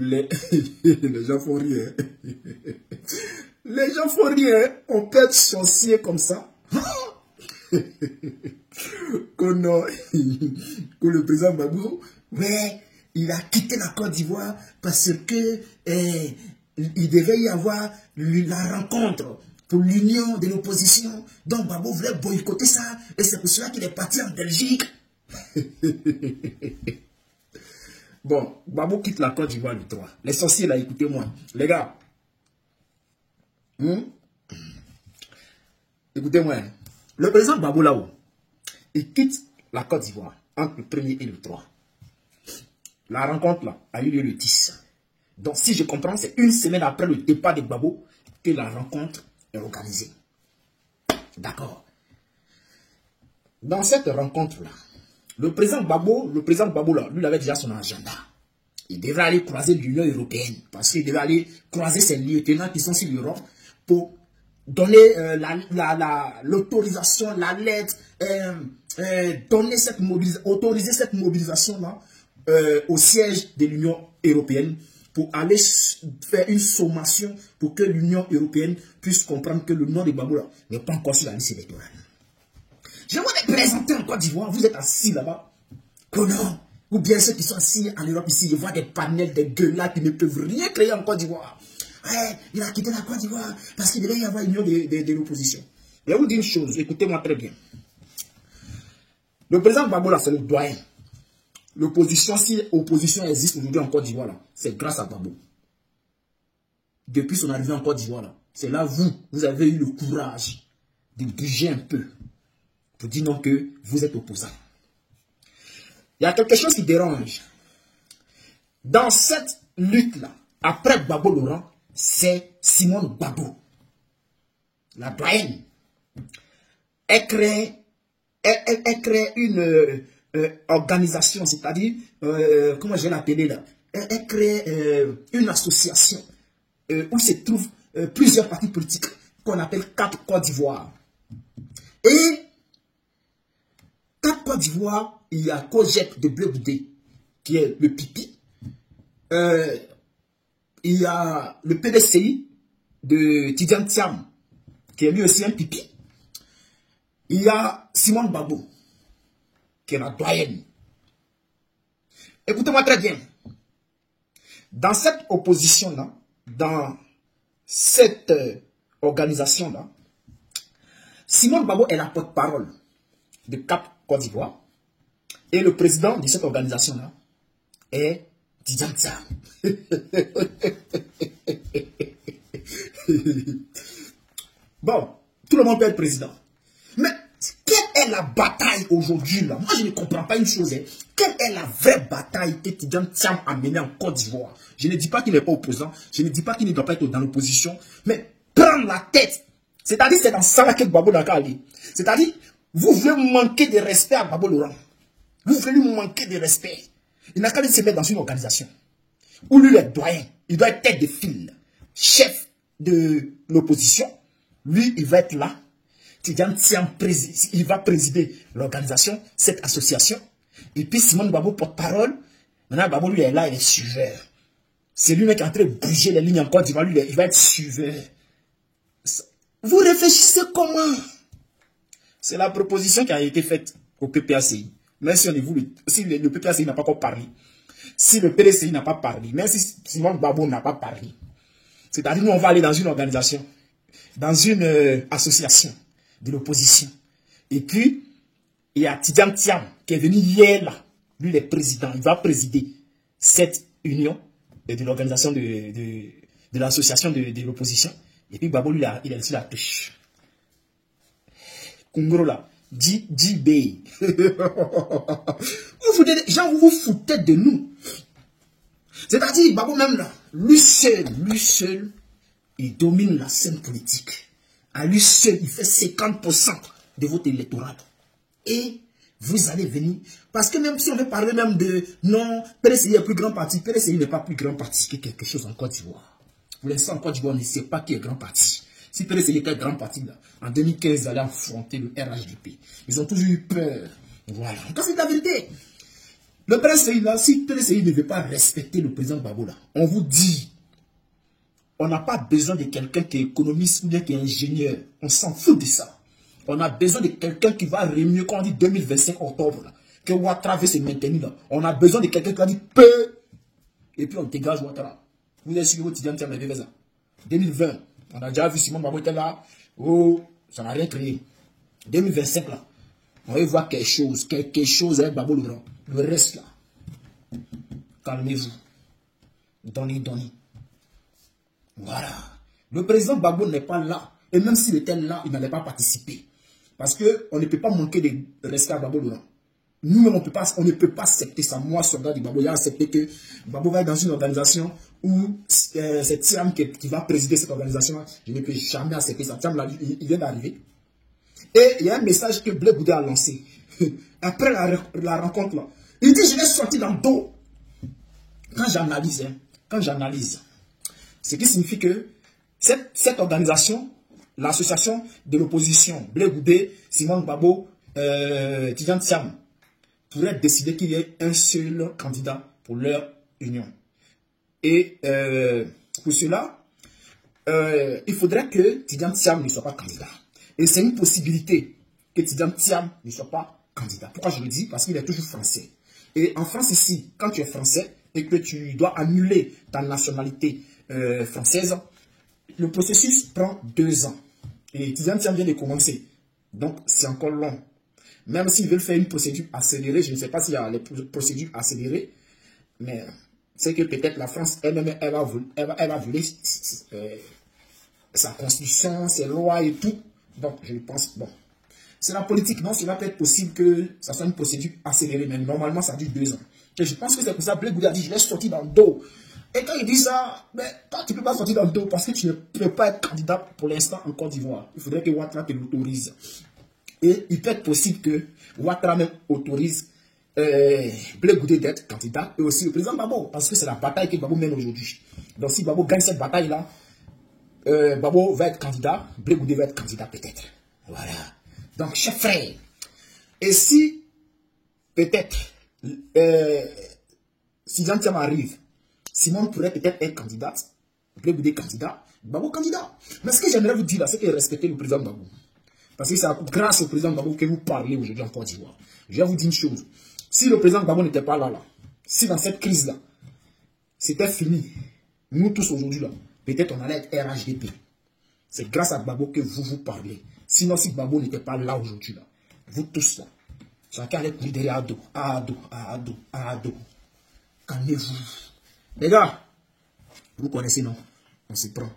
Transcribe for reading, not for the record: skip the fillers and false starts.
Les, les gens font rire. Les gens font rire. On peut être sorcier comme ça. Que le président Gbagbo, ouais, il a quitté la Côte d'Ivoire parce que il devait y avoir la rencontre pour l'union de l'opposition. Donc Gbagbo voulait boycotter ça et c'est pour cela qu'il est parti en Belgique. Bon, Gbagbo quitte la Côte d'Ivoire le 3. Les sorciers là, écoutez-moi. Les gars, écoutez-moi. Le président Gbagbo là-haut, il quitte la Côte d'Ivoire entre le 1er et le 3. La rencontre là a eu lieu le 10. Donc si je comprends, c'est une semaine après le départ de Gbagbo que la rencontre est organisée. D'accord. Dans cette rencontre-là, le président Gbagbo là, lui, il avait déjà son agenda. Il devrait aller croiser l'Union européenne parce qu'il devait aller croiser ses lieutenants qui sont sur l'Europe pour donner l'autorisation, la lettre, autoriser cette mobilisation-là au siège de l'Union européenne pour aller faire une sommation pour que l'Union européenne puisse comprendre que le nom de Gbagbo n'est pas encore sur la liste électorale. Je vous les présenter en Côte d'Ivoire, vous êtes assis là-bas. Oh non, ou bien ceux qui sont assis en Europe ici, je vois des panels, des gueulards qui ne peuvent rien créer en Côte d'Ivoire. Ouais, il a quitté la Côte d'Ivoire parce qu'il devait y avoir une union de l'opposition. Je vais vous dire une chose, écoutez-moi très bien. Le président Gbagbo là, c'est le doyen. L'opposition, si l'opposition existe aujourd'hui en Côte d'Ivoire, c'est grâce à Gbagbo. Depuis son arrivée en Côte d'Ivoire, c'est là vous avez eu le courage de bouger un peu pour dire non que vous êtes opposant. Il y a quelque chose qui dérange. Dans cette lutte-là, après Gbagbo Laurent, c'est Simone Gbagbo, la doyenne. Elle crée une organisation, c'est-à-dire, comment je vais l'appeler là, elle crée une association où se trouvent plusieurs partis politiques qu'on appelle Cap Côte d'Ivoire. Et Cap Côte d'Ivoire, il y a Cogep de Bleu-Boudé, qui est le pipi. Il y a le PDCI de Tidjane Thiam, qui est lui aussi un pipi. Il y a Simone Gbagbo, qui est la doyenne. Écoutez-moi très bien. Dans cette opposition-là, dans cette organisation-là, Simone Gbagbo est la porte-parole de Cap Côte d'Ivoire. Et le président de cette organisation-là est Tidjane Thiam. Bon, tout le monde peut être président. Mais quelle est la bataille aujourd'hui là? Moi, je ne comprends pas une chose. Hein. Quelle est la vraie bataille que Tidjane Thiam a menée en Côte d'Ivoire? Je ne dis pas qu'il n'est pas opposant. Je ne dis pas qu'il ne doit pas être dans l'opposition. Mais prendre la tête. C'est-à-dire, c'est dans ça que Gbagbo n'a qu'à aller. C'est-à-dire, vous voulez manquer de respect à Gbagbo Laurent. Vous voulez lui manquer de respect. Il n'a qu'à se mettre dans une organisation où lui, le doyen, il doit être tête de file, chef de l'opposition. Lui, il va être là. Tidjane Thiam, il va présider l'organisation, cette association. Et puis Simone Gbagbo porte-parole. Maintenant, Gbagbo, lui, est là, il est suiveur. C'est lui qui est en train de bouger les lignes en Côte d'Ivoire. Lui, il va être suiveur. Vous réfléchissez comment? C'est la proposition qui a été faite au PPACI. Même si, si le PPACI n'a pas encore parlé, si le PDCI n'a pas parlé, même si Simone Gbagbo n'a pas parlé, c'est-à-dire nous on va aller dans une organisation, dans une association de l'opposition. Et puis, il y a Tidjane Thiam qui est venu hier là, lui le président, il va présider cette union de l'organisation de l'association de l'opposition. Et puis Gbagbo lui il est sur la touche. Kungro là. JB. Vous vous foutez de nous. C'est-à-dire, Gbagbo même là, lui seul, il domine la scène politique. À lui seul, il fait 50% de vote électoral. Et vous allez venir, parce que même si on veut parler même de, non, PDCI est plus grand parti, PDCI n'est pas plus grand parti que quelque chose en Côte d'Ivoire. Pour l'instant, en Côte d'Ivoire, on ne sait pas qui est grand parti. Si PDCI était grand parti, là, en 2015, ils allaient affronter le RHDP. Ils ont toujours eu peur. Voilà. Donc, c'est la vérité. Le prince Sey là, si Prince Sey ne veut pas respecter le président Gbagbo là, on vous dit, on n'a pas besoin de quelqu'un qui est économiste ou bien qui est ingénieur. On s'en fout de ça. On a besoin de quelqu'un qui va remuer, quand on dit 2025 octobre, là, que Ouattara veut se maintenir là. On a besoin de quelqu'un qui va dire peu. Et puis on dégage Ouattara. Vous êtes sûr que votre étudiant avait fait ça. 2020, on a déjà vu Simon Gbagbo était là. Oh, ça n'a rien créé. 2025 là, on va voir quelque chose avec Gbagbo le grand. Le reste là, calmez-vous. Donnez. Voilà. Le président Gbagbo n'est pas là. Et même s'il était là, il n'allait pas participer. Parce qu'on ne peut pas manquer de respect à Gbagbo Laurent. Nous-mêmes, on ne peut pas accepter ça. Moi, soldat de Gbagbo, il a accepté que Gbagbo va être dans une organisation où c'est Thiam qui va présider cette organisation. Je ne peux jamais accepter ça. Thiam, il vient d'arriver. Et il y a un message que Blé Goudé a lancé. Après la rencontre, là, il dit, je vais sortir dans le dos. Quand j'analyse, ce qui signifie que cette organisation, l'association de l'opposition, Blé Goudé, Simon Gbagbo, Tidjane Thiam, pourrait décider qu'il y ait un seul candidat pour leur union. Et pour cela, il faudrait que Tidjane Thiam ne soit pas candidat. Et c'est une possibilité que Tidjane Thiam ne soit pas candidat. Pourquoi je le dis? Parce qu'il est toujours français. Et en France ici, quand tu es français et que tu dois annuler ta nationalité française, le processus prend 2 ans. Et Tidjane Thiam vient de commencer. Donc, c'est encore long. Même s'ils veulent faire une procédure accélérée, je ne sais pas s'il y a les procédures accélérées, mais c'est que peut-être la France elle-même, elle va violer sa constitution, ses lois et tout. Donc, je pense, bon, c'est la politique, non, cela peut être possible que ça soit une procédure accélérée, mais normalement, ça dure 2 ans. Et je pense que c'est pour ça que Blé Goudé a dit, je vais sortir dans le dos. Et quand il dit ça, ben, toi, tu ne peux pas sortir dans le dos parce que tu ne peux pas être candidat pour l'instant en Côte d'Ivoire. Il faudrait que Ouattara te l'autorise. Et il peut être possible que Ouattara même autorise Blé Goudé d'être candidat et aussi le président Gbagbo, parce que c'est la bataille que Gbagbo mène aujourd'hui. Donc si Gbagbo gagne cette bataille-là, Gbagbo va être candidat, Blé Goudé va être candidat peut-être. Voilà. Donc, chers frères, et si peut-être si Tidjane Thiam arrive, Simon pourrait peut-être être candidat, Blé Goudé candidat, Gbagbo candidat. Mais ce que j'aimerais vous dire là, c'est que respectez le président Gbagbo. Parce que c'est grâce au président Gbagbo que vous parlez aujourd'hui en Côte d'Ivoire. Je vais vous dire une chose. Si le président Gbagbo n'était pas là, si dans cette crise-là, c'était fini, nous tous aujourd'hui, là, peut-être on allait être RHDP. C'est grâce à Gbagbo que vous parlez. Sinon, si Gbagbo n'était pas là aujourd'hui, là, vous tous là, chacun allait courir derrière Ado. Calmez-vous. Les gars, vous connaissez, non? On se prend.